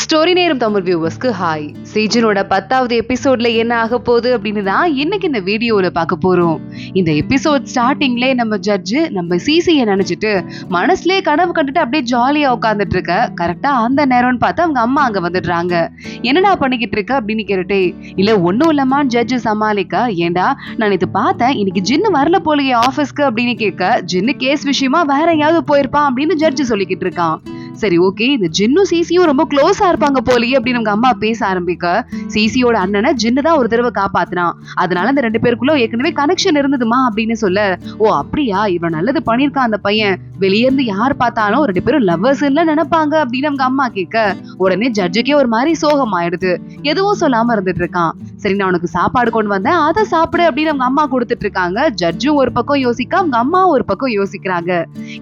Story நேரம் Tamil வியூவர்ஸ்க்கு hi. சீஜனோட 10வது எபிசோட்ல என்ன ஆக போகுது அப்படின்னு தான் இன்னைக்கு இந்த வீடியோல பார்க்க போறோம். இந்த எபிசோட் ஸ்டார்டிங்ல நம்ம ஜட்ஜு நம்ம சிசியை நினைச்சிட்டு மனசுலயே கனவு கண்டுட்டு அப்படியே ஜாலியா உட்காந்துட்டு இருக்க. கரெக்டா அந்த நேரம்னு பார்த்து அவங்க அம்மா அங்க வந்துடுறாங்க. என்னடா பண்ணிக்கிட்டு இருக்க அப்படின்னு கேட்டுட்டே, இல்ல ஒன்னும் இல்லம்மான்னு ஜட்ஜு சமாளிக்க, ஏண்டா நான் இது பார்த்தேன், இன்னைக்கு ஜின்னு வரல போலயே ஆபீஸ்க்கு அப்படின்னு கேட்க, ஜின்னு கேஸ் விஷயமா வேற எங்கேயாவது போயிருப்பான் அப்படின்னு ஜட்ஜு சொல்லிக்கிட்டு இருக்கான். சரி ஓகே, இந்த ஜின்னும் சிசியும் ரொம்ப க்ளோஸா இருப்பாங்க போலயே அப்படின்னு அவங்க அம்மா பேச ஆரம்பிக்க, சிசியோட அண்ணனை ஜின்னு தான் ஒரு தடவை காப்பாத்தினான், அதனால இந்த 2 பேருக்குள்ள ஏற்கனவே கனெக்ஷன் இருந்ததுமா அப்படின்னு சொல்ல, ஓ அப்படியா, இவன் நல்லது பண்ணிருக்கான் அந்த பையன், வெளியே இருந்து யார் பார்த்தாலும் 2 பேரும் லவ்வர்ஸ்ன்னு நினைப்பாங்க அப்படின்னு அவங்க அம்மா கேட்க, உடனே ஜட்ஜுக்கே ஒரு மாதிரி சோகம் ஆயிடுது. எதுவும் சொல்லாம இருந்துட்டு இருக்கான். சரி நான் உனக்கு சாப்பாடு கொண்டு வந்தேன், அதை சாப்பிடு அப்படின்னு அவங்க அம்மா கொடுத்துட்டு இருக்காங்க. ஜட்ஜும் ஒரு பக்கம் யோசிக்க, அவங்க அம்மா ஒரு பக்கம் யோசிக்கிறாங்க.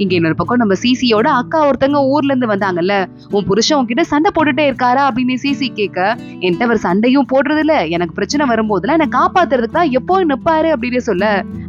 இங்க இன்னொரு பக்கம் நம்ம சிசியோட அக்கா ஒருத்தங்க ஊர்ல இருந்து வந்தாங்கல்ல, உன் புருஷன் உன்கிட்ட சண்டை போட்டுட்டே இருக்காரா அப்படின்னு சிசி கேட்க, என்கிட்ட அவர் சண்டையும் போடுறது இல்ல, எனக்கு பிரச்சனை வரும்போதுல என்ன காப்பாத்துறதுக்கு தான் எப்போவும் நிப்பாரு அப்படின்னு சொல்ல,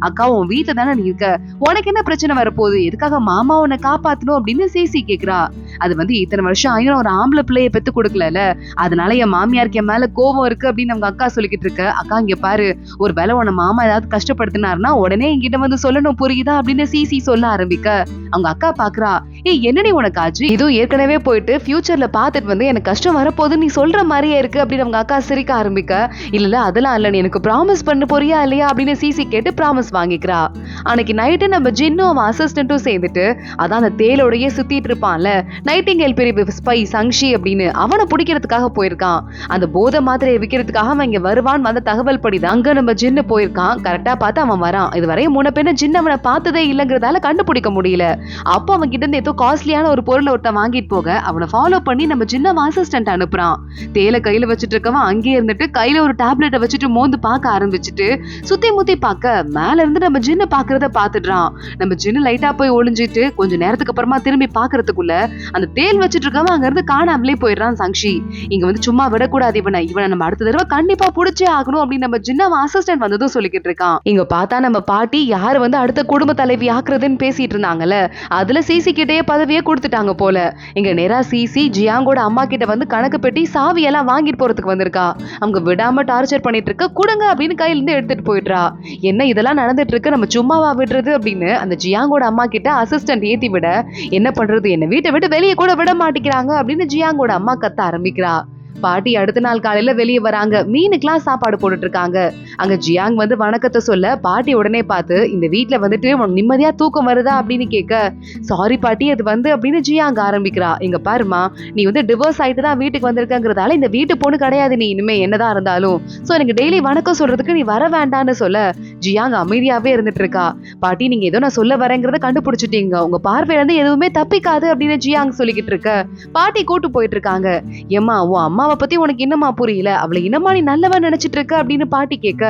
அக்கா உன் வீட்டுல தானே நீ இருக்க, உனக்கு என்ன பிரச்சனை வரப்போகுது, எதுக்காக மாமா உன்னை காப்பாத்தணும் அப்படின்னு சிசி கேக்குறா. அது இத்தனை வருஷம் ஆயிரம் ஒரு ஆம்பளை பிள்ளைய பெத்து கொடுக்கல, அதனால என் மாமியாருக்கு என் மேல கோபம் இருக்கு அப்படின்னு அவங்க அக்கா சொல்லிக்கிட்டு இருக்க. அக்கா இங்க பாரு, ஒரு வேளை உன மாமா ஏதாவது கஷ்டப்படுத்தினாருன்னா உடனே என்கிட்ட சொல்லணும் புரியுதா அப்படின்னு சிசி சொல்ல ஆரம்பிக்க, அவங்க அக்கா பாக்குறா, ஏய் என்னடி உனக்கு ஆச்சு, இதுவும் ஏற்கனவே போயிட்டு ஃபியூச்சர்ல பாத்துட்டு எனக்கு கஷ்டம் வரப்போது நீ சொல்ற மாதிரியே இருக்கு அப்படின்னு அவங்க அக்கா சிரிக்க ஆரம்பிக்க, இல்ல அதெல்லாம் இல்ல, நீ எனக்கு ப்ராமிஸ் பண்ண போறியா இல்லையா அப்படின்னு சிசி கேட்டு ப்ராமிஸ் வாங்கிக்கிறா. அன்னைக்கு நைட்டு நம்ம ஜின்னும் அவன் அசிஸ்டன்ட்டும் சேர்ந்துட்டு, அதான் அந்த தேலோடையே சுத்திட்டு இருப்பான்ல நைட்டிங்கேல் பெரிய ஸ்பை சங்ஷி அப்படின்னு, அவனை பிடிக்கிறதுக்காக போயிருக்கான். அந்த போதை மாத்திரையை விற்கிறதுக்காக அவன் இங்க வருவான் வந்த தகவல் படிதான் அங்க நம்ம ஜின்னு போயிருக்கான். கரெக்டா பார்த்து அவன் வரான். இதுவரையும் முன்ன பின்ன ஜின்னு அவனை பார்த்ததே இல்லைங்கிறதால கண்டுபிடிக்க முடியல. அப்போ அவன் கிட்ட இருந்து ஏதோ காஸ்ட்லியான ஒரு பொருளை ஒருத்த வாங்கிட்டு போக அவனை ஃபாலோ பண்ணி நம்ம ஜின்ன அசிஸ்டன்ட் அனுப்புறான். தேலை கையில வச்சுட்டு இருக்கவன் அங்கேயே இருந்துட்டு கையில ஒரு டேப்லெட்டை வச்சுட்டு மோந்து பார்க்க ஆரம்பிச்சுட்டு சுத்தி முத்தி பார்க்க மேல இருந்து நம்ம ஜின்னு பாக்குறத பாத்துடுறான். நம்ம ஜின்னு லைட்டா போய் ஒளிஞ்சிட்டு கொஞ்ச நேரத்துக்கு அப்புறமா திரும்பி பாக்குறதுக்குள்ள அந்த தேல் வச்சுட்டு இருக்கவன் அங்க இருந்து காணாமலே போயிடுறான். சங்ஷி இங்க சும்மா விடக்கூடாது, இவனை நம்ம அடுத்த தடவை கண்டிப்பா புடிச்சே ஆகணும் அப்படின்னு நம்ம ஜின்ன அசிஸ்டன்ட் வந்ததும் சொல்லிக்கிட்டு இருக்கான். இங்க பார்த்தா நம்ம பாட்டி யாரு அடுத்த குடும்ப தலைவி ஆக்குறதுன்னு பேசிட்டு இருந்தாங்கல்ல, அதுல சிசி கிட்டே பதவியே கொடுத்துட்டாங்க போல. இங்க நேரா சிசி ஜியாங்கோட அம்மா கிட்ட கணக்கு பெட்டி சாவி எல்லாம் வாங்கிட்டு போறதுக்கு வந்திருக்கா. அவங்க விடாம டார்ச்சர் பண்ணிட்டு இருக்க, குடுங்க அப்படின்னு கையில இருந்து எடுத்துட்டு போயிடுறா. என்ன இதெல்லாம் நடந்துட்டு இருக்கு, நம்ம சும்மாவா விடுறது அப்படின்னு அந்த ஜியாங்கோட அம்மா கிட்ட அசிஸ்டன்ட் ஏத்தி விட, என்ன பண்றது, என்ன வீட்டை விட்டு வெளியே கூட விட மாட்டேங்கிறாங்க அப்படின்னு ஜியாங்கோட அம்மா கத்த ஆரம்பிக்கிறா. பாட்டி அடுத்த நாள் காலையில வெளியே வராங்க. மீனுக்கெல்லாம் சாப்பாடு போட்டுட்டு இருக்காங்க. அங்க ஜியாங் வணக்கத்தை சொல்ல, பாட்டி உடனே பார்த்து, இந்த வீட்டுல நிம்மதியா தூக்கம் வருதா அப்படின்னு கேட்க, சாரி பாட்டி அது அப்படின்னு ஜியாங் ஆரம்பிக்கிறா. இங்க பாருமா, நீ டிவோர்ஸ் ஆயிட்டு தான் வீட்டுக்கு வந்திருக்கங்கிறதால இந்த வீட்டு பொண்ணு கிடையாது நீ, இனிமே என்னதான் இருந்தாலும் சோ எனக்கு டெய்லி வணக்கம் சொல்றதுக்கு நீ வர வேண்டான்னு சொல்ல, ஜியாங் அமைதியாவே இருந்துட்டு இருக்கா. பாட்டி நீங்க ஏதோ நான் சொல்ல வரேங்கிறத கண்டுபிடிச்சிட்டீங்க, உங்க பார்வையில இருந்து எதுவுமே தப்பிக்காது அப்படின்னு ஜியாங் சொல்லிக்கிட்டு இருக்க. பாட்டி கூட்டு போயிட்டு இருக்காங்க. ஏமா உன் அம்மா பத்தி உனக்கு என்னமா புரியல, அவளை என்னமா நீ நல்லவன் நினைச்சிட்டு இருக்க அப்படின்னு பாட்டி கேட்க,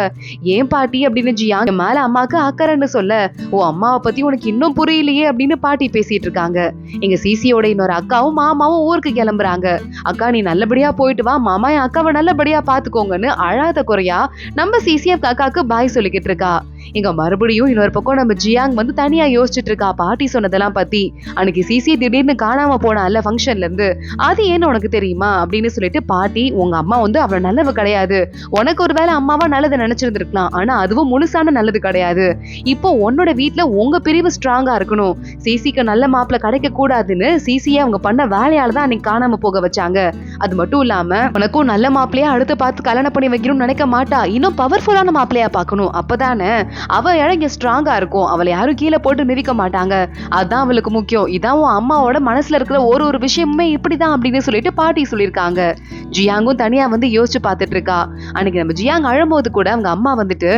ஏன் பாட்டி அப்படின்னு ஜியாங் மேல அம்மாக்கு அக்கறைன்னு சொல்ல, ஓ அம்மாவை பத்தி உனக்கு இன்னும் புரியலையே அப்படின்னு பாட்டி பேசிட்டு இருக்காங்க. எங்க சிசியோட இன்னொரு அக்காவும் மாமாவும் ஊருக்கு கிளம்புறாங்க. அக்கா நீ நல்லபடியா போயிட்டு வா, மாமா என் அக்காவை நல்லபடியா பாத்துக்கோங்கன்னு அழாத குறையா நம்ம சிசி அக்காக்கு பாய் சொல்லிக்கிட்டு இருக்கா. இங்க மறுபடியும் இன்னொரு பக்கம் நம்ம ஜியாங் தனியா யோசிச்சுட்டு இருக்கா பாட்டி சொன்னதெல்லாம் பத்தி. அன்னைக்கு சிசி திடீர்னு காணாம போனால ஃபங்க்ஷன்ல இருந்து, அது ஏன்னு உனக்கு தெரியுமா அப்படின்னு சொல்லிட்டு, பாட்டி உங்க அம்மா அவளை நல்லவ கிடையாது, உனக்கு ஒரு வேளை அம்மாவா நல்லது நினைச்சிருந்திருக்கலாம், ஆனா அதுவும் முழுசான நல்லது கிடையாது. இப்போ உன்னோட வீட்டுல உங்க பிரிவு ஸ்ட்ராங்கா இருக்கணும், சிசிக்கு நல்ல மாப்பிள்ள கிடைக்க கூடாதுன்னு சிசியை அவங்க பண்ண வேலையால தான் அன்னைக்கு காணாம போக வச்சாங்க. அது மட்டும் இல்லாம உனக்கும் நல்ல மாப்பிள்ளையா அடுத்து பார்த்து கல்யாணம் பண்ணி வைக்கணும்னு நினைக்க மாட்டா, இன்னும் பவர்ஃபுல்லான மாப்பிள்ளையா பார்க்கணும், அப்பதானே அவ இங்க ஸ்ட்ராங்கா இருக்கும், அவளை யாரும் கீழே போட்டு மிதிக்க மாட்டாங்க, அதான் அவளுக்கு முக்கியம், இதான் உன் அம்மாவோட மனசுல இருக்கிற ஒரு விஷயமுமே இப்படிதான் அப்படின்னு சொல்லிட்டு பாட்டி சொல்லியிருக்காங்க. ஜியாங்கும் தனியா யோசிச்சு பார்த்துட்டு இருக்கா. அன்னைக்கு நம்ம ஜியாங் அழும்போது கூட அவங்க அம்மா உனக்கு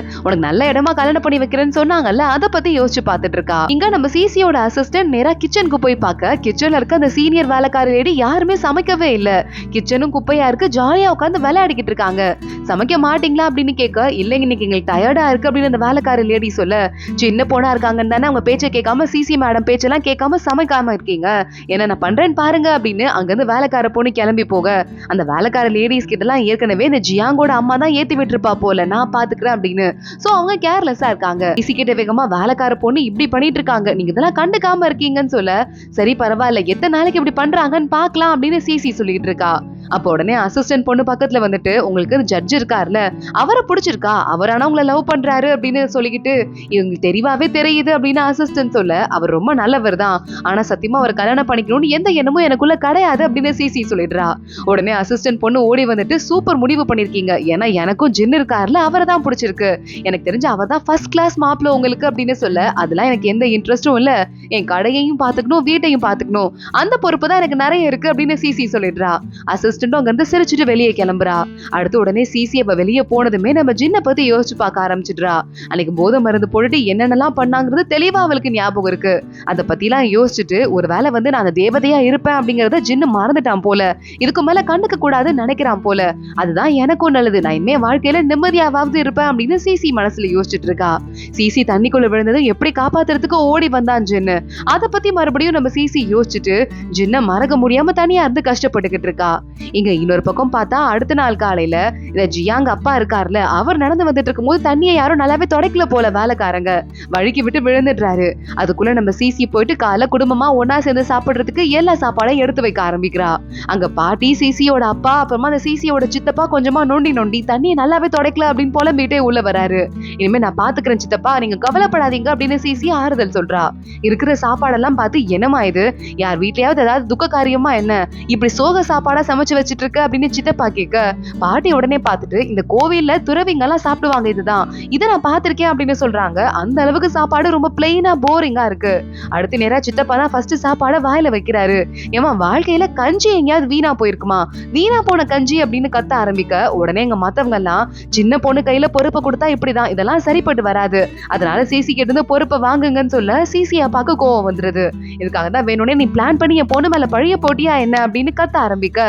நல்ல இடமா கல்யாணம் பண்ணி வைக்கிறேன்னு சொன்னாங்கல்ல, அதை பத்தி யோசிச்சு பார்த்துட்டு இருக்கா. இங்க நம்ம சிசியோட அசிஸ்டன்ட் நேரா கிச்சனுக்கு போய் பார்க்க, கிச்சன்ல இருக்க அந்த சீனியர் வேலைக்கார லேடி யாருமே சமைக்கவே இல்ல, கிச்சனும் குப்பையா இருக்கு, ஜாலியா உட்காந்து விளையாடிக்கிட்டு இருக்காங்க. சமைக்க மாட்டீங்களா அப்படின்னு கேட்க, இல்லைங்க இன்னைக்கு எங்களுக்கு டயர்டா இருக்கு அப்படின்னு அந்த வேலைக்கார லேடி சொல்ல, சின்ன பொண்ணா இருக்காங்கன்னு தானே அவங்க பேச்சை கேட்காம சிசி மேடம் பேச்செல்லாம் கேட்காம சமைக்காம இருக்கீங்க, என்ன நான் பண்றேன்னு பாருங்க அப்படின்னு அங்கிருந்து வேலைக்கார பொண்ணு கிளம்பி போக, அந்த வேலைக்கார லேடிஸ் கிட்ட எல்லாம் ஏற்கனவே இந்த ஜியாங்கோட அம்மா தான் ஏத்தி விட்டுருப்பா போல, நான் பாத்துக்கிறேன் அப்படின்னு. சோ அவங்க கேர்லெஸ்ஸா இருக்காங்க. சிசி கிட்ட வேகமா வேலைக்கார பொண்ணு இப்படி பண்ணிட்டு இருக்காங்க, நீங்க இதெல்லாம் கண்டுக்காம இருக்கீங்கன்னு சொல்ல, சரி பரவாயில்ல எத்தனை நாளைக்கு இப்படி பண்றாங்கன்னு பாக்கலாம் அப்படின்னு சிசி சொல்லிட்டு இருக்கா. அப்போ உடனே அசிஸ்டன்ட் பொண்ணு பக்கத்துல வந்துட்டு, உங்களுக்கு ஜட்ஜ் இருக்காருல்ல, அவரை பிடிச்சிருக்கா, அவரானா உங்களை லவ் பண்றாரு அப்படின்னு சொல்லிக்கிட்டு, இவங்களுக்கு தெளிவாவே தெரியுது அப்படின்னு அசிஸ்டன்ட் சொல்ல, அவர் ரொம்ப நல்லவர் தான், ஆனா சத்தியமா அவர் கல்யாணம் பண்ணிக்கணும்னு எந்த எண்ணமும் எனக்குள்ள கிடையாது அப்படின்னு சிசி சொல்லிடுறா. உடனே அசிஸ்டன்ட் பொண்ணு ஓடி வந்துட்டு, சூப்பர் முடிவு பண்ணிருக்கீங்க, ஏன்னா எனக்கும் ஜின் இருக்காருல, அவரை தான் பிடிச்சிருக்கு, எனக்கு தெரிஞ்சு அவர் தான் ஃபர்ஸ்ட் கிளாஸ் மாப்பிள்ள உங்களுக்கு அப்படின்னு சொல்ல, அதெல்லாம் எனக்கு எந்த இன்ட்ரெஸ்டும் இல்ல, என் கடையையும் பாத்துக்கணும் வீட்டையும் பாத்துக்கணும், அந்த பொறுப்பு தான் எனக்கு நிறைய இருக்கு அப்படின்னு சிசி சொல்லிடுறா. அசிஸ்டன்ட்டும் அங்க இருந்து சிரிச்சுட்டு வெளியே கிளம்புறா. அடுத்து உடனே சிசி அப்ப வெளியே போனதுமே நம்ம ஜின்னை பத்தி யோசிச்சு பார்க்க ஆரம்பிச்சிடுறா. அன்னைக்கு போதை மருந்து போட்டுட்டு என்னென்னலாம் பண்ணாங்கிறது தெளிவா அவளுக்கு ஞாபகம் இருக்கு. அதை பத்தி எல்லாம் யோசிச்சுட்டு ஒருவேளை நான் அந்த தேவதையா இருப்பேன் அப்படிங்கறத ஜின்னு மறந்துட்டான் போல, இதுக்கு மேல கண்டுக்க கூடாதுன்னு நினைக்கிறான் போல, அதுதான் எனக்கும் நல்லது, நான் இனிமே வாழ்க்கையில நிம்மதியாவது இருப்பேன் அப்படின்னு சிசி மனசுல யோசிச்சுட்டு இருக்கா. சிசி தண்ணிக்குள்ள விழுந்ததும் எப்படி காப்பாத்துறதுக்கு ஓடி வந்தான் ஜின்னு. அதை பத்தி மறுபடியும் நம்ம சிசி யோசிச்சுட்டு ஜின்னை மறக்க முடியாம தனியா இருந்து கஷ்டப்பட்டுக்கிட்டு இருக்கா. இங்க இன்னொரு பக்கம் பார்த்தா அடுத்த நாள் காலையில இந்த ஜியாங் அப்பா இருக்காருல, அவர் நடந்து வந்துட்டு இருக்கும் போது தண்ணியை யாரும் நல்லாவே தொடக்கல போல வேலைக்காரங்க, வழுக்கி விட்டு விழுந்துடுறாரு. அதுக்குள்ள நம்ம சிசி போயிட்டு காலை குடும்பமா ஒன்னா சேர்ந்து சாப்பிடுறதுக்கு எல்லா சாப்பாடையும் எடுத்து வைக்க ஆரம்பிக்கிறா. அங்க பாட்டி, சிசியோட அப்பா, அப்புறமா அந்த சிசியோட சித்தப்பா கொஞ்சமா நொண்டி நொண்டி தண்ணியை நல்லாவே தொடக்கல அப்படின்னு புலம்பிட்டே உள்ள வராரு. இனிமே நான் பாத்துக்கிறேன் சித்தப்பா, நீங்க கவலைப்படாதீங்க அப்படின்னு சிசி ஆறுதல் சொல்றா. இருக்கிற சாப்பாடெல்லாம் பார்த்து என்னமா இது, யார் வீட்லயாவது ஏதாவது துக்க காரியமா என்ன, இப்படி சோக சாப்பாடா சமைச்சு வச்சிட்டு இருக்க அப்படின்னு சித்தப்பா கேட்க, பாட்டி உடனே பார்த்துட்டு, இந்த கோவில்ல துறவிங்க எல்லாம் சாப்பிடுவாங்க இதுதான், இதை நான் பாத்திருக்கேன் அப்படின்னு சொல்றாங்க. அந்த அளவுக்கு சாப்பாடு ரொம்ப பிளைனா போரிங்கா இருக்கு. அடுத்து நேரா சித்தப்பா தான் ஃபர்ஸ்ட் சாப்பாட வாயில வைக்கிறாரு. ஏமா வாழ்க்கையில கஞ்சி எங்கேயாவது வீணா போயிருக்குமா, வீணா போன கஞ்சி அப்படின்னு கத்த ஆரம்பிக்க, உடனே எங்க மத்தவங்க எல்லாம் சின்ன பொண்ணு கையில பொறுப்பை கொடுத்தா இப்படிதான், இதெல்லாம் சரிப்பட்டு வராது, அதனால சிசி கிட்ட இருந்து பொறுப்பை வாங்குங்கன்னு சொல்ல சிசி அப்பாக்கு கோவம் வந்துருது. இதுக்காக தான் வேணும்னே நீ பிளான் பண்ணி என் பொண்ணு மேல பழைய போட்டியா என்ன அப்படின்னு கத்த ஆரம்பிக்க,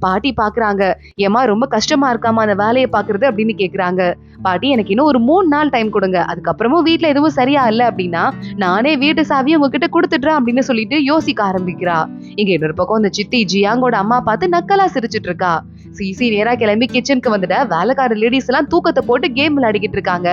பாட்டி பாக்குறாங்க, ஏமா ரொம்ப கஷ்டமா இருக்காமா அந்த வேலையை பாக்குறது அப்படின்னு கேக்குறாங்க. பாட்டி எனக்கு இன்னும் ஒரு 3 நாள் டைம் கொடுங்க, அதுக்கப்புறமும் வீட்டுல எதுவும் சரியா இல்ல அப்படின்னா நானே வீட்டு சாவியை உங்ககிட்ட கொடுத்துடுறேன் அப்படின்னு சொல்லிட்டு யோசிக்க ஆரம்பிக்கிறா. இங்க இன்னொரு பக்கம் இந்த சித்தி ஜியாங்கோட அம்மா பார்த்து நக்கலா சிரிச்சிட்டு இருக்கா. சிசி நேரா கிளம்பி கிச்சனுக்கு வந்துட்ட வேலைக்கார லேடிஸ் எல்லாம் தூக்கத்தை போட்டு கேம் விளையாடிக்கிட்டு இருக்காங்க.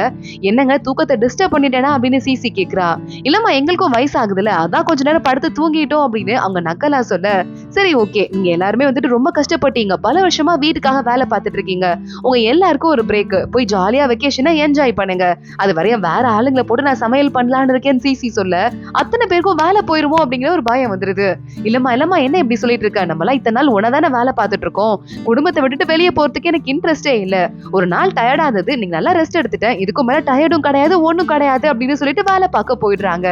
என்னங்க தூக்கத்தை டிஸ்டர்ப் பண்ணிட்டேனா அப்படின்னு சிசி கேக்குறா. இல்லம்மா எங்களுக்கும் வயசாகுதுல, அதான் கொஞ்ச நேரம் படுத்து தூங்கிட்டோம் அப்படின்னு அவங்க நக்கலா சொல்ல, சரி ஓகே, நீங்க எல்லாருமே ரொம்ப கஷ்டப்பட்டீங்க, பல வருஷமா வீட்டுக்காக வேலை பார்த்துட்டு இருக்கீங்க, உங்க எல்லாருக்கும் ஒரு பிரேக், போய் ஜாலியா வெக்கேஷனை என்ஜாய் பண்ணுங்க, அது வரையும் வேற ஆளுங்களை போட்டு நான் சமையல் பண்ணலான்னு இருக்கேன்னு சிசி சொல்ல, அத்தனை பேருக்கும் வேலை போயிருமோ அப்படிங்கிற ஒரு பயம் வந்துருது. இல்லம்மா என்ன இப்படி சொல்லிட்டு இருக்க, நம்மளாம் இத்தனை நாள் உனதானே வேலை பார்த்துட்டு இருக்கோம், குடும்பத்தை விட்டுட்டு வெளியே போறதுக்கு எனக்கு இன்ட்ரெஸ்டே இல்ல, ஒரு நாள் டயர்டா இருந்தது, நீங்க நல்லா ரெஸ்ட் எடுத்துட்டேன், இதுக்கு மேல டயர்டும் கிடையாது ஒண்ணும் கிடையாது அப்படின்னு சொல்லிட்டு வேலை பார்க்க போயிடுறாங்க.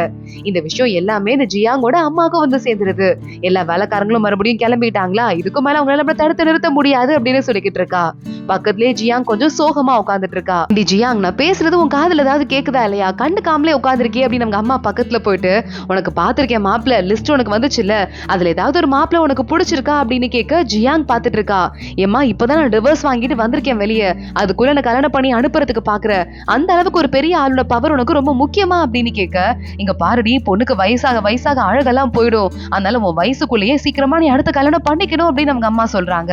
இந்த விஷயம் எல்லாமே இந்த ஜியாங்கோட அம்மாவுக்கு சேர்ந்துருது. எல்லா வேலைக்காரங்களும் மறுபடியும் கிளம்பிட்டாங்களா, இதுக்கு மேல அவங்களால தடுத்து நிறுத்த முடியாது அப்படின்னு சொல்லிக்கிட்டு இருக்கா. பக்கத்துலயே ஜியாங் கொஞ்சம் சோகமா உட்காந்துட்டு இருக்கா. டி ஜியாங், நான் பேசுறது உன் காதுல ஏதாவது கேக்குதா இல்லையா, கண்டுக்காமலே உட்காந்துருக்கே அப்படின்னு நம்ம அம்மா பக்கத்துல போயிட்டு, உனக்கு பாத்திருக்கேன் மாப்பிள்ள லிஸ்ட் உனக்கு வந்துச்சுல்ல, அதுல ஏதாவது ஒரு மாப்பிள்ள உனக்கு பிடிச்சிருக்கா அப்படின்னு கேட்க ஜியாங் பாத்துட்டு இருக்கா. ஏமா இப்பதான் நான் டிவோர்ஸ் வாங்கிட்டு வந்திருக்கேன் வெளியே, அதுக்குள்ள நான் கல்யாணம் பண்ணி அனுப்புறதுக்கு பாக்குற அந்த அளவுக்கு ஒரு பெரிய ஆளோட பவர் உனக்கு ரொம்ப முக்கியமா அப்படின்னு கேட்க, இங்க பாருடி பொண்ணுக்கு வயசாக அழகெல்லாம் போயிடும், அதனால உன் வயசுக்குள்ளேயே சீக்கிரமா நீ அடுத்த கல்யாணம் பண்ணிக்கணும் அப்படின்னு அவங்க அம்மா சொல்றாங்க.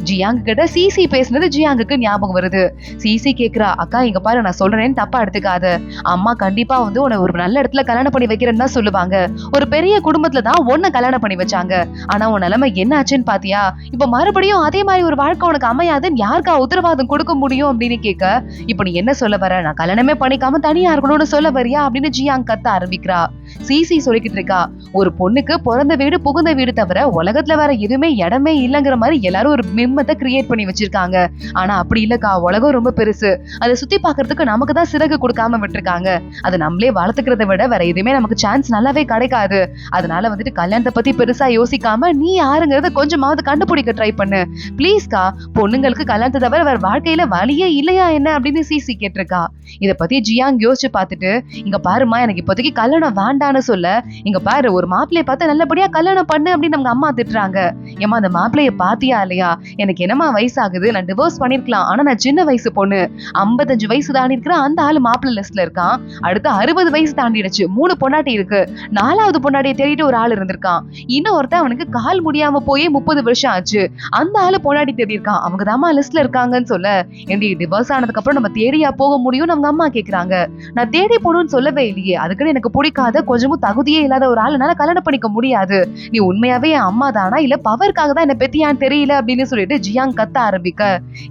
ஜியாங் கிட்ட சிசி பேசுனது ஜியாங்குக்கு ஞாபகம் வருது. சிசி கேக்குறா, அக்கா இங்க பாரு நான் சொல்றேன்னு தப்பா எடுத்துக்காத, அம்மா கண்டிப்பா உன்னை ஒரு நல்ல இடத்துல கல்யாணம் பண்ணி வைக்கிறேன்னு தான் சொல்லுவாங்க, ஒரு பெரிய குடும்பத்துல தான் உன்னை கல்யாணம் பண்ணி வச்சாங்க, ஆனா உன் நிலைமை என்ன ஆச்சுன்னு பாத்தியா, இப்ப மறுபடியும் அதே மாதிரி ஒரு வாழ்க்கை உனக்கு அமையாதுன்னு யாருக்கா உத்தரவாதம் கொடுக்க முடியும் அப்படின்னு கேட்க, இப்ப நீ என்ன சொல்ல வர, நான் கல்யாணமே பண்ணிக்காம தனியா இருக்கணும்னு சொல்ல வரியா அப்படின்னு ஜியாங் கத்த ஆரம்பிக்கிறா. சிசி சொல்லிக்கிட்டு இருக்கா, ஒரு பொண்ணுக்கு பிறந்த வீடு புகுந்த வீடு தவிர உலகத்துல வேற எதுவுமே இடமே இல்லைங்கிற மாதிரி எல்லாரும் ஒரு பிம்பத்தை கிரியேட் பண்ணி வச்சிருக்காங்க, ஆனா அப்படி இல்லக்கா, உலகம் ரொம்ப பெருசு, அதை சுத்தி பாக்குறதுக்கு நமக்கு தான் சிறகு கொடுக்காம விட்டுருக்காங்க, அதை நம்மளே வளர்த்துக்கிறத விட வேற எதுவுமே நமக்கு சான்ஸ் நல்லாவே கிடைக்காது, அதனால கல்யாணத்தை பத்தி பெருசா யோசிக்காம நீ யாருங்கிறத கொஞ்சமாவது கண்டுபிடிக்க ட்ரை பண்ணு பிளீஸ்கா, பொண்ணுங்களுக்கு கல்யாணத்தை தவிர வேற வாழ்க்கையில வழியே இல்லையா என்ன அப்படின்னு சிசி கேட்டிருக்கா. இத பத்தி ஜியாங் யோசிச்சு பார்த்துட்டு, இங்க பாருமா எனக்கு இப்போதைக்கு கல்யாணம் வேண்டான்னு சொல்ல, இங்க பாரு ஒரு மாப்பிள்ளைய பார்த்து நல்லபடியா கல்யாணம் பண்ணு அப்படின்னு நம்ம அம்மா திட்டுறாங்க. ஏமா அந்த மாப்பிள்ளைய பாத்தியா இல்லையா, எனக்கு என்னமா வயசாகுது, நான் டிவோர்ஸ் பண்ணிருக்கலாம், ஆனா நான் சின்ன வயசு பொண்ணு, 55 வயசு தாண்டி இருக்கிற அந்த ஆளு மாப்பிள்ளை லிஸ்ட்ல இருக்கான், அடுத்து 60 வயசு தாண்டிடுச்சு, 3 பொண்டாட்டி இருக்கு, 4வது பொண்டாட்டியை தேடிட்டு ஒரு ஆள் இருந்திருக்கான், இன்னொருத்தன் அவனுக்கு கால் முடியாம போய் 30 வருஷம் ஆச்சு, அந்த ஆளு பொண்டாட்டி தேடி இருக்கான், அவங்க தாமா லிஸ்ட்ல இருக்காங்கன்னு சொல்ல, ஏண்டி டிவோர்ஸ் ஆனதுக்கு அப்புறம் நம்ம தேடியா போக முடியும் அவங்க அம்மா கேக்குறாங்க. நான் தேடி போகணும்னு சொல்லவே இல்லையே, அதுக்குன்னு எனக்கு பிடிக்காத கொஞ்சமும் தகுதியே இல்லாத ஒரு ஆளுனால கல்யாணம் பண்ணிக்க முடியாது, நீ உண்மையாவே என் அம்மா தானா இல்ல பவருக்காக தான் என்ன பெத்தியான்னு தெரியல அப்படின்னு சொல்லிடுறா சொல்லிட்டு ஜியாங் கத்த ஆரம்பிக்க,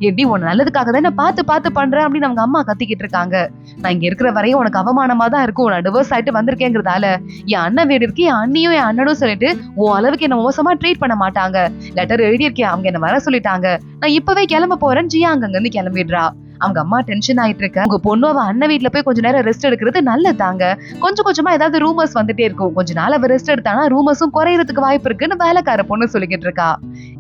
எப்படி உன் நல்லதுக்காக தான் பார்த்து பார்த்து பண்றேன் அப்படின்னு அவங்க அம்மா கத்திக்கிட்டு இருக்காங்க. நான் இங்க இருக்கிற வரையும் உனக்கு அவமானமா தான் இருக்கும், நான் டிவோர்ஸ் ஆயிட்டு வந்திருக்கேங்கிறதால என் அண்ணன் வீடு இருக்கு, என் அண்ணியும் என் அண்ணனும் சொல்லிட்டு உன் அளவுக்கு என்ன மோசமா ட்ரீட் பண்ண மாட்டாங்க. லெட்டர் எழுதியிருக்கேன், அவங்க என்ன வர சொல்லிட்டாங்க, நான் இப்பவே கிளம்ப போறேன். ஜியாங் அங்க இருந்து கிளம்பிடுறா. அவங்க அம்மா டென்ஷன் ஆயிட்டு இருக்க, உங்க பொண்ணு அவ அண்ணன் வீட்டுல போய் கொஞ்ச நேரம் ரெஸ்ட் எடுக்கிறது நல்லதாங்க. கொஞ்சம் கொஞ்சமா ஏதாவது ரூமர்ஸ் வந்துட்டே இருக்கும், கொஞ்ச நாள் அவ ரெஸ்ட் எடுத்தானா ரூமர்ஸும் குறையறதுக்கு வாய்ப்பு இருக்குன்னு வேலைக்கார பொண்ணு சொல்லிக்கிட்டு இருக்கா.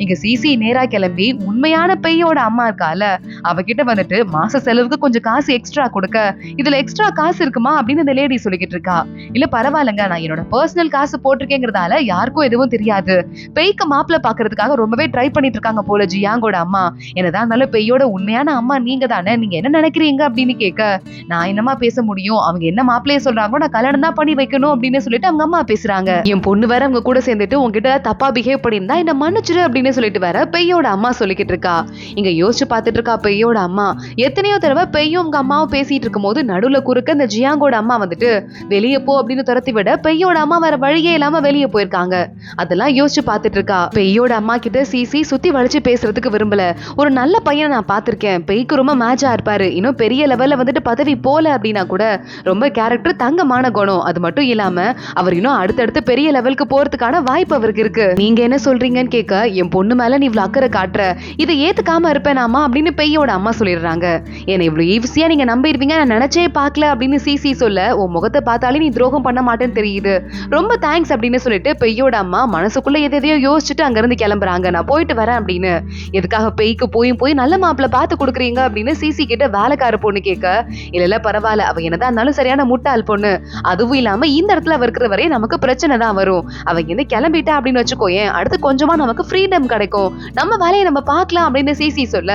இங்க சிசி நேரா கிளம்பி உண்மையான பெய்யோட அம்மா இருக்கால, அவகிட்ட வந்துட்டு மாச செலவுக்கு கொஞ்சம் காசு எக்ஸ்ட்ரா கொடுக்க, இதுல எக்ஸ்ட்ரா காசு இருக்குமா அப்படின்னு இந்த லேடி சொல்லிக்கிட்டு இருக்கா. இல்ல பரவாயில்லங்க, நான் என்னோட பர்சனல் காசு போட்டிருக்கேங்கிறதால யாருக்கும் எதுவும் தெரியாது. பெய்க்கு மாப்பிள்ள பாக்குறதுக்காக ரொம்பவே ட்ரை பண்ணிட்டு இருக்காங்க போல ஜியாங்கோட அம்மா. என்னதான் இருந்தாலும் பெய்யோட உண்மையான அம்மா நீங்க தான், நீங்க என்ன நினைக்கிறீங்க அப்படின்னு கேட்க, நான் என்னமா பேச முடியும், அவங்க என்ன மாப்பிள்ளைய சொல்றாங்களோ நான் கல்யாணம் தான் பண்ணி வைக்கணும் அப்படின்னு சொல்லிட்டு அவங்க அம்மா பேசுறாங்க. என் பொண்ணு வேற அவங்க கூட சேர்ந்துட்டு உங்ககிட்ட தப்பா பிஹேவ் பண்ணியிருந்தா என்ன மன்னிச்சிரு அப்படின்னு சொல்லிட்டு வேற பெய்யோட அம்மா சொல்லிக்கிட்டு இருக்கா. இங்க யோசிச்சு பார்த்துட்டு இருக்கா பெய்யோட அம்மா. எத்தனையோ தடவை பெய்யும் உங்க அம்மாவும் பேசிட்டு இருக்கும் போது நடுவுல குறுக்க இந்த ஜியாங்கோட அம்மா வந்துட்டு வெளியே போ அப்படின்னு துரத்தி விட பெய்யோட அம்மா வேற வழியே இல்லாம வெளியே போயிருக்காங்க. அதெல்லாம் யோசிச்சு பார்த்துட்டு இருக்கா. பெய்யோட அம்மா கிட்ட சிசி சுத்தி வளைச்சு பேசுறதுக்கு விரும்பல. ஒரு நல்ல பையனை நான் பாத்திருக்கேன், பெய்க்கு ரொம்ப மேட்சா இருப்பாரு, இன்னும் பெரிய லெவல்ல வந்துட்டு பதவி போல அப்படின்னா கூட ரொம்ப கேரக்டர் தங்கமான குணம். அது மட்டும் இல்லாம அவர் இன்னும் அடுத்தடுத்து பெரிய லெவலுக்கு போறதுக்கான வாய்ப்பு அவருக்கு இருக்கு. நீங்க என்ன சொல்றீங்கன்னு கேட்க, என் பொண்ணு மேல நீ இவ்வளவு அக்கறை காட்டுற, இதை ஏத்துக்காம இருப்பேனாமா அப்படின்னு பெய்யோட அம்மா சொல்லிடுறாங்க. என்ன இவ்வளவு ஈஸியா நீங்க நம்பிடுவீங்க நான் நினைச்சே பார்க்கல அப்படின்னு சிசி சொல்ல, உன் முகத்தை பார்த்தாலே நீ துரோகம் பண்ண மாட்டேன்னு தெரியுது, ரொம்ப தேங்க்ஸ் அப்படின்னு சொல்லிட்டு பெய்யோட அம்மா மனசுக்குள்ள எதையோ யோசிச்சுட்டு அங்க இருந்து கிளம்புறாங்க. நான் போயிட்டு வரேன் அப்படின்னு. எதுக்காக பெய்க்கு போய் நல்ல மாப்பிள்ள பார்த்து கொடுக்குறீங்க அப்படின்னு சிசி கிட்ட வேலைக்கார பொண்ணு கேட்க, இல்ல பரவாயில்ல, அவ என்னதான் இருந்தாலும் சரியான முட்டாள் பொண்ணு, அதுவும் இல்லாம இந்த இடத்துல இருக்கிற வரையும் நமக்கு பிரச்சனை தான் வரும், அவங்க இருந்து கிளம்பிட்டா அப்படின்னு வச்சுக்கோயேன், அடுத்து கொஞ்சமா நமக்கு ஃப்ரீடம் கிடைக்கும், நம்ம வேலையை நம்ம பார்க்கலாம் அப்படின்னு சிசி சொல்ல,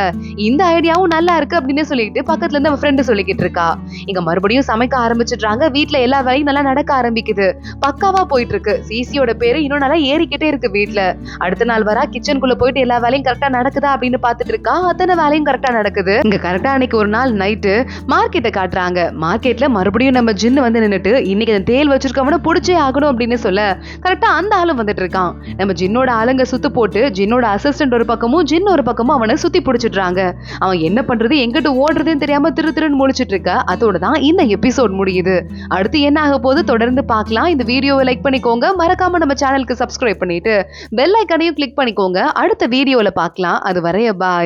இந்த ஐடியாவும் நல்லா இருக்கு அப்படின்னு சொல்லிட்டு பக்கத்துல இருந்து அவ ஃப்ரெண்டு சொல்லிக்கிட்டு இருக்கா. இங்க மறுபடியும் சமைக்க ஆரம்பிச்சிடுறாங்க. வீட்டுல எல்லா வேலையும் நல்லா நடக்க ஆரம்பிக்குது, பக்காவா போயிட்டு இருக்கு. சிசியோட பேரு இன்னும் நல்லா ஏறிக்கிட்டே இருக்கு வீட்டுல. அடுத்த நாள் வரா கிச்சனுக்குள்ள போயிட்டு எல்லா வேலையும் கரெக்டா நடக்குதா அப்படின்னு பாத்துட்டு இருக்கா. அத்தனை வேலையும் கரெக்டா நடக்குது. இங்க கரெக்டா அன்னைக்கு ஒரு நாள் நைட்டு மார்க்கெட்டை காட்டுறாங்க. மார்க்கெட்ல மறுபடியும் நம்ம ஜின்னு வந்து நின்னுட்டு இன்னைக்கு அந்த தேல் வச்சிருக்கவன புடிச்சே ஆகணும் அப்படின்னு சொல்ல, கரெக்டா அந்த ஆளும் வந்துட்டு இருக்கான். நம்ம ஜின்னோட ஆளுங்க சுத்து போட்டு ஜின்னோட அசிஸ்டன்ட் ஒரு பக்கமும் ஜின் ஒரு பக்கமும் அவனை சுத்தி பிடிச்சிடுறாங்க. அவன் என்ன பண்றது எங்கிட்ட ஓடுறதுன்னு தெரியாம திருன்னு முழிச்சிட்டு இருக்க. அதோட தான் இந்த எபிசோட் முடியுது. அடுத்து என்ன ஆக போது தொடர்ந்து பார்க்கலாம். இந்த வீடியோவை லைக் பண்ணிக்கோங்க, மறக்காம நம்ம சேனலுக்கு சப்ஸ்கிரைப் பண்ணிட்டு பெல் ஐக்கானையும் கிளிக் பண்ணிக்கோங்க. அடுத்த வீடியோல பார்க்கலாம். அது வரைய பாய்.